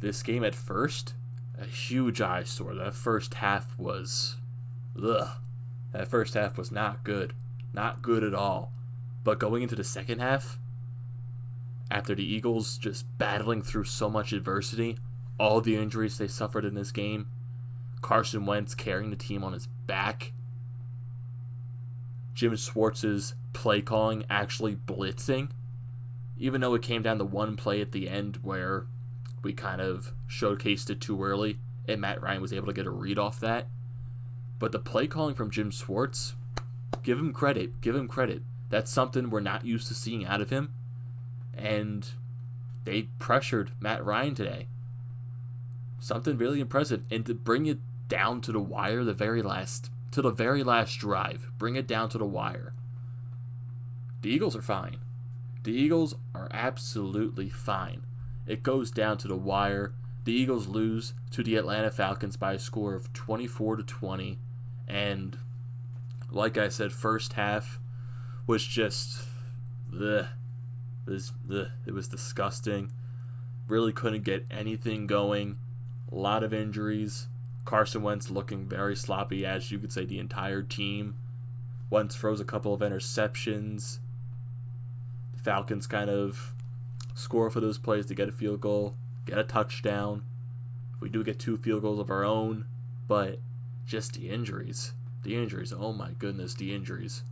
this game at first, a huge eyesore. That first half was, ugh. That first half was not good. Not good at all. But going into the second half, after the Eagles just battling through so much adversity, all the injuries they suffered in this game, Carson Wentz carrying the team on his back, Jim Schwartz's play calling actually blitzing, even though it came down to one play at the end where we kind of showcased it too early and Matt Ryan was able to get a read off that. But the play calling from Jim Schwartz, give him credit. Give him credit. That's something we're not used to seeing out of him. And they pressured Matt Ryan today. Something really impressive. And to bring it down to the wire the very last drive. Bring it down to the wire. The Eagles are fine. The Eagles are absolutely fine. It goes down to the wire. The Eagles lose to the Atlanta Falcons by a score of 24-20. And like I said, first half was just ugh. It was disgusting. Really couldn't get anything going. A lot of injuries. Carson Wentz looking very sloppy, as you could say the entire team. Wentz throws a couple of interceptions. The Falcons kind of score for those plays to get a field goal, get a touchdown. We do get 2 field goals of our own, but just the injuries. The injuries, oh my goodness, the injuries.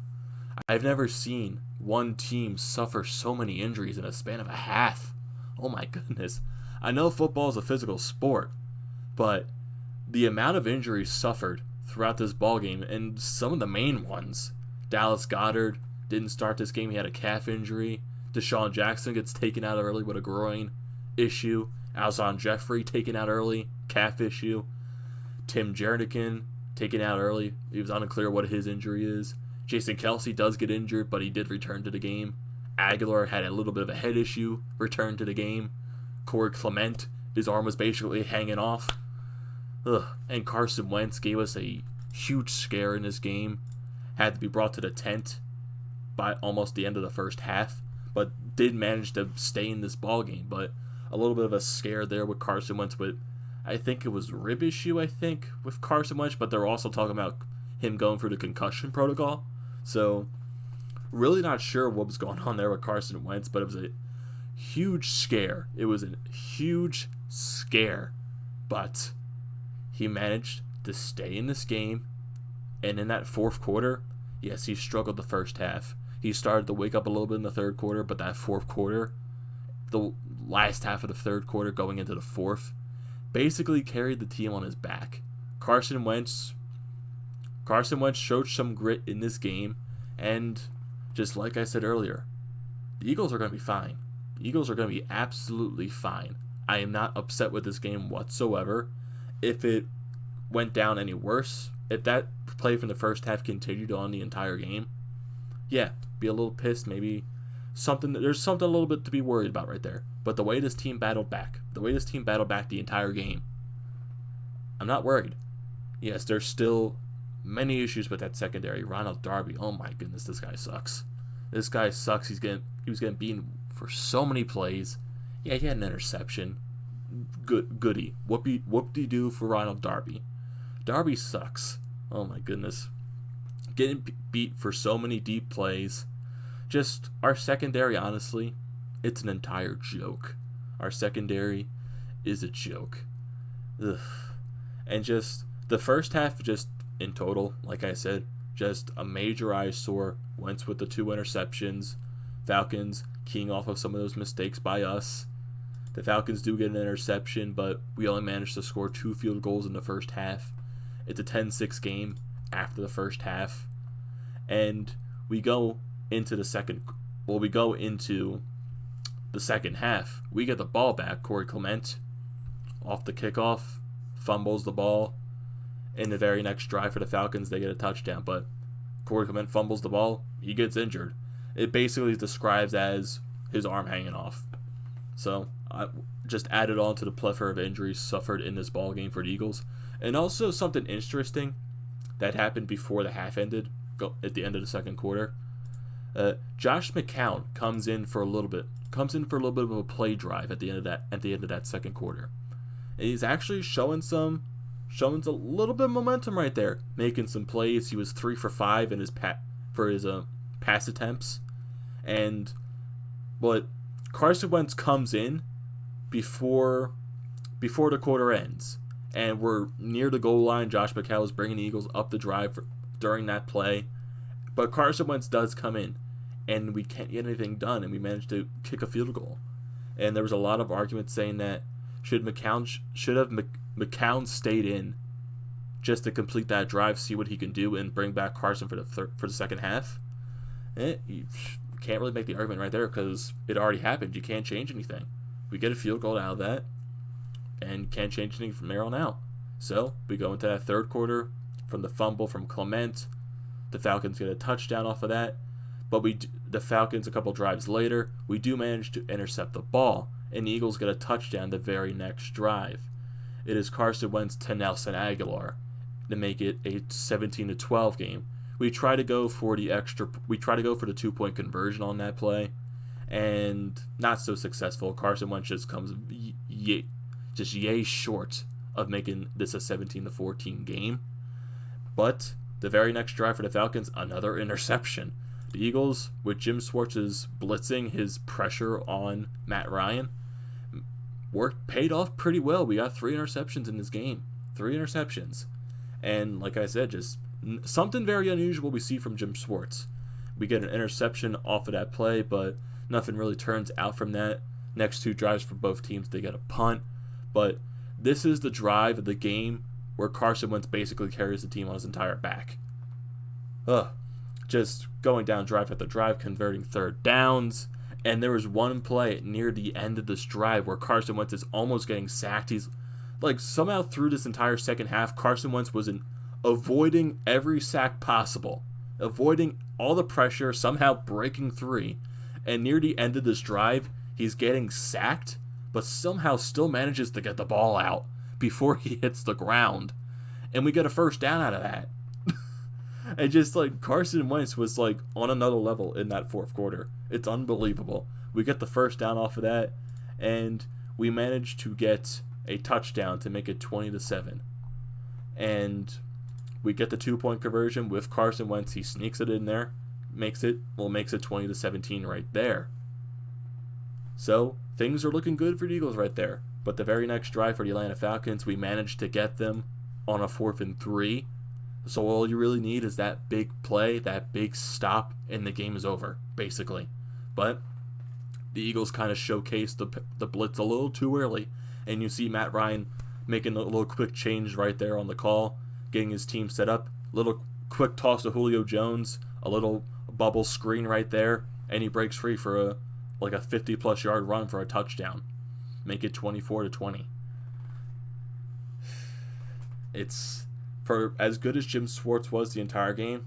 I've never seen one team suffer so many injuries in a span of a half. Oh my goodness. I know football is a physical sport, but the amount of injuries suffered throughout this ballgame, and some of the main ones. Dallas Goedert didn't start this game. He had a calf injury. Deshaun Jackson gets taken out early with a groin issue. Alshon Jeffrey taken out early, calf issue. Tim Jernigan taken out early. It was unclear what his injury is. Jason Kelce does get injured, but he did return to the game. Agholor had a little bit of a head issue, returned to the game. Corey Clement, his arm was basically hanging off. And Carson Wentz gave us a huge scare in this game. Had to be brought to the tent by almost the end of the first half, but did manage to stay in this ball game. But a little bit of a scare there with Carson Wentz with, I think it was rib issue, with Carson Wentz, but they're also talking about him going through the concussion protocol. So really not sure what was going on there with Carson Wentz, but it was a huge scare. It was a huge scare, but he managed to stay in this game, and in that fourth quarter, yes, he struggled the first half. He started to wake up a little bit in the third quarter, but that fourth quarter, the last half of the third quarter going into the fourth, basically carried the team on his back. Carson Wentz showed some grit in this game, and just like I said earlier, the Eagles are going to be fine. The Eagles are going to be absolutely fine. I am not upset with this game whatsoever. If it went down any worse, if that play from the first half continued on the entire game, yeah, be a little pissed, maybe there's something a little bit to be worried about right there. But the way this team battled back the entire game, I'm not worried. Yes, there's still many issues with that secondary. Ronald Darby, oh my goodness, this guy sucks. He was getting beaten for so many plays. Yeah, he had an interception. Goody. Whoop-de-doo for Ronald Darby. Darby sucks. Oh my goodness. Getting beat for so many deep plays. Just our secondary, honestly, it's an entire joke. Our secondary is a joke. Ugh. And just the first half, just in total, like I said, just a major eyesore. Wentz with the 2 interceptions. Falcons keying off of some of those mistakes by us. The Falcons do get an interception, but we only managed to score 2 field goals in the first half. It's a 10-6 game after the first half. And we go into the second half. We get the ball back. Corey Clement, off the kickoff, fumbles the ball. In the very next drive for the Falcons, they get a touchdown. But Corey Clement fumbles the ball. He gets injured. It basically describes as his arm hanging off. So I just added on to the plethora of injuries suffered in this ball game for the Eagles. And also something interesting that happened before the half ended, at the end of the second quarter. Josh McCown comes in for a little bit of a play drive at the end of that second quarter. And he's actually showing a little bit of momentum right there, making some plays. He was 3 for 5 in his pass attempts, but Carson Wentz comes in before the quarter ends, and we're near the goal line. Josh McCown is bringing the Eagles up the drive during that play, but Carson Wentz does come in, and we can't get anything done, and we managed to kick a field goal. And there was a lot of arguments saying that should have McCown stayed in just to complete that drive, see what he can do, and bring back Carson for the second half. You can't really make the argument right there because it already happened. You can't change anything. We get a field goal out of that, and can't change anything from there on out. So we go into that third quarter from the fumble from Clement. The Falcons get a touchdown off of that, but the Falcons a couple drives later, we do manage to intercept the ball, and the Eagles get a touchdown the very next drive. It is Carson Wentz to Nelson Agholor to make it a 17-12 game. We try to go for the 2-point conversion on that play, and not so successful. Carson Wentz just comes yay short of making this a 17-14 game. But the very next drive for the Falcons, another interception. The Eagles, with Jim Schwartz's blitzing, his pressure on Matt Ryan, paid off pretty well. We got 3 interceptions in this game. 3 interceptions. And like I said, just something very unusual we see from Jim Schwartz. We get an interception off of that play, but nothing really turns out from that. Next 2 drives for both teams, they get a punt. But this is the drive of the game where Carson Wentz basically carries the team on his entire back. Just going down drive after drive, converting third downs. And there was one play near the end of this drive where Carson Wentz is almost getting sacked. He's somehow through this entire second half, Carson Wentz was avoiding every sack possible, avoiding all the pressure, somehow breaking 3. And near the end of this drive, he's getting sacked, but somehow still manages to get the ball out before he hits the ground. And we get a first down out of that. And just Carson Wentz was on another level in that fourth quarter. It's unbelievable. We get the first down off of that, and we managed to get a touchdown to make it 20-7. And we get the 2-point conversion with Carson Wentz. He sneaks it in there, makes it 20-17 right there. So things are looking good for the Eagles right there. But the very next drive for the Atlanta Falcons, we managed to get them on a 4th and 3. So all you really need is that big play, that big stop, and the game is over, basically. But the Eagles kind of showcased the blitz a little too early. And you see Matt Ryan making a little quick change right there on the call, getting his team set up. Little quick toss to Julio Jones, a little bubble screen right there, and he breaks free for a 50-plus yard run for a touchdown. Make it 24-20. It's, for as good as Jim Schwartz was the entire game,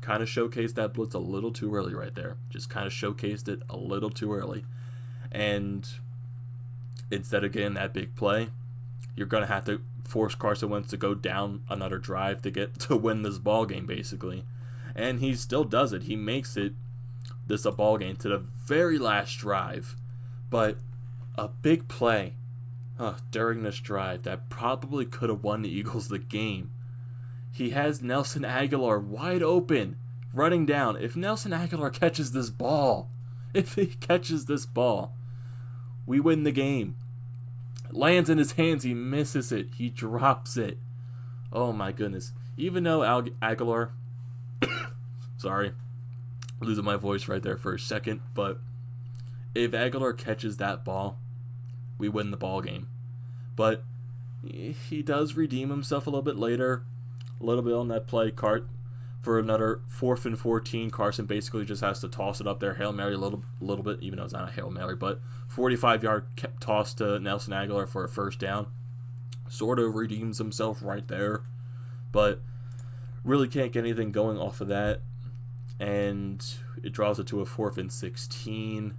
kind of showcased that blitz a little too early right there. Just kind of showcased it a little too early. And instead of getting that big play, you're going to have to force Carson Wentz to go down another drive to win this ball game, basically. And he still does it. He makes it a ball game to the very last drive. But a big play during this drive that probably could have won the Eagles the game. He has Nelson Agholor wide open, running down. If Nelson Agholor catches this ball, we win the game. Lands in his hands, he misses it, he drops it. Oh my goodness. Even though Agholor, sorry, losing my voice right there for a second, but if Agholor catches that ball, we win the ball game. But he does redeem himself a little bit later, a little bit on that play for another 4th and 14. Carson basically just has to toss it up there, Hail Mary a little bit, even though it's not a Hail Mary, but 45-yard toss to Nelson Agholor for a first down. Sort of redeems himself right there, but really can't get anything going off of that. And it draws it to a 4th and 16.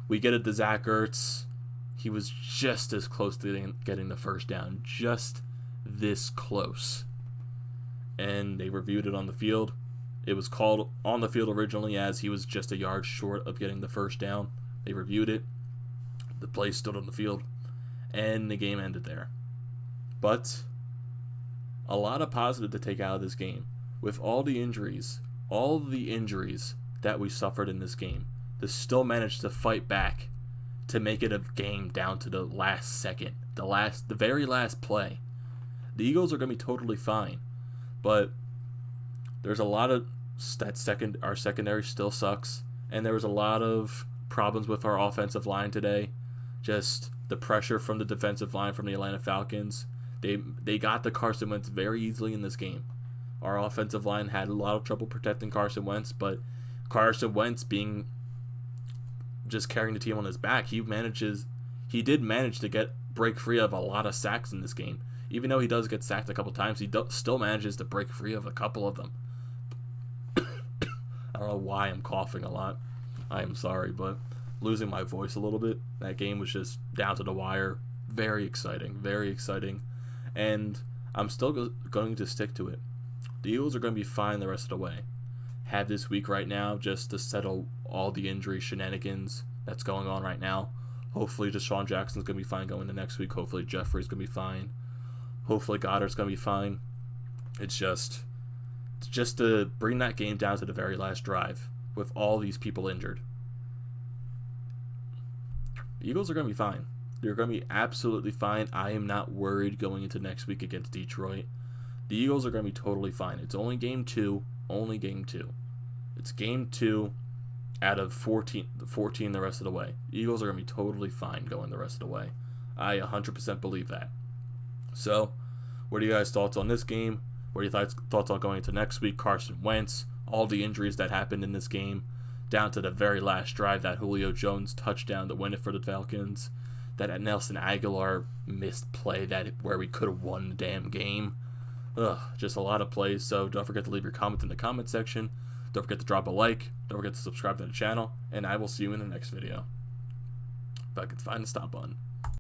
We get it to Zach Ertz. He was just as close to getting the first down. Just this close. And they reviewed it on the field. It was called on the field originally as he was just a yard short of getting the first down. They reviewed it. The play stood on the field. and the game ended there. But a lot of positive to take out of this game. With all the injuries that we suffered in this game, to still manage to fight back to make it a game down to the last second, the very last play. The Eagles are going to be totally fine, but there's a lot of our secondary still sucks, and there was a lot of problems with our offensive line today. Just the pressure from the defensive line from the Atlanta Falcons. They got to Carson Wentz very easily in this game. Our offensive line had a lot of trouble protecting Carson Wentz, but Carson Wentz being just carrying the team on his back, he did manage to break free of a lot of sacks in this game. Even though he does get sacked a couple times, he still manages to break free of a couple of them. I don't know why I'm coughing a lot. I am sorry, but losing my voice a little bit. That game was just down to the wire. Very exciting, very exciting. And I'm still going to stick to it. The Eagles are going to be fine the rest of the way. Have this week right now just to settle all the injury shenanigans that's going on right now. Hopefully Deshaun Jackson's going to be fine going to next week. Hopefully Jeffrey's going to be fine. Hopefully Goddard's going to be fine. It's just to bring that game down to the very last drive with all these people injured. The Eagles are going to be fine. They're going to be absolutely fine. I am not worried going into next week against Detroit. The Eagles are going to be totally fine. It's only game 2. Only game 2. It's game 2 out of 14 the rest of the way. The Eagles are going to be totally fine going the rest of the way. I 100% believe that. So, what are you guys' thoughts on this game? What are your thoughts on going into next week? Carson Wentz, all the injuries that happened in this game, down to the very last drive, that Julio Jones touchdown to win it for the Falcons, that Nelson Agholor missed play where we could have won the damn game. Just a lot of plays. So don't forget to leave your comment in the comment section. Don't forget to drop a like. Don't forget to subscribe to the channel. And I will see you in the next video. If I can find the stop button.